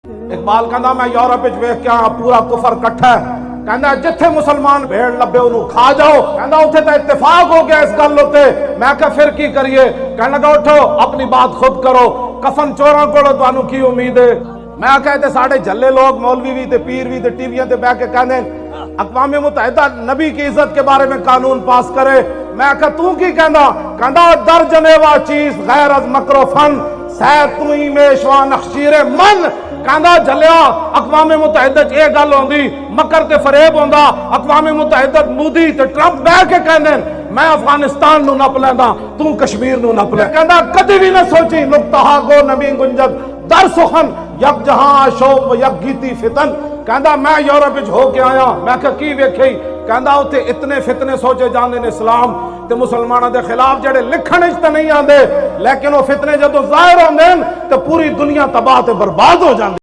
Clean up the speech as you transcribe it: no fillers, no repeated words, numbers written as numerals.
इकबाल कहना मैं यूरोप वेख के आया पूरा कुफर कट्ठा है। कहना जिथे मुसलमान भेड़ लभे उन्होंने खा जाओ। कहना उथे तो इत्तेफाक हो गया इस गल उत्ते। मैं क्या फिर की करिए। कहने लगा उठो अपनी बात खुद करो, कफन चोरों को तुहानू की उम्मीद है। मैं कहते साढ़े झल्ले लोग मौलवी भी ते पीर भी ते टीवियां ते बह के कहने अक़वाम मुत्तहिदा नबी की इज्जत के बारे में कानून पास करे। मैं कहा तू की कहना। कहना दर जनेवा चीज गैर अज मकरो फन सै तू ही मेशवा नखशीरे मन। कहना झलिया अक़वाम मुत्तहिदा च यह गल होंदी मकर ते फरेब होंदा। अक़वाम मुत्तहिदा मोदी ते ट्रंप बह के कहने मैं अफगानिस्तान नू नप लैंदा तू कश्मीर नू नप ले। कहना कदी भी ना सोची नुक्ता गो नबी गुंजत दर सुखन यक जहां शोक यक गीती फितन। कहना मैं यूरोप हो के आया। मैं क्या की वेखी। कहना उत्थे इतने फितने सोचे जाते ने इस्लाम ते मुसलमानों के खिलाफ जेडे लिखण तो नहीं आते, लेकिन वो फितने जो जाहिर होंदे तो पूरी दुनिया तबाह ते बर्बाद हो जाती।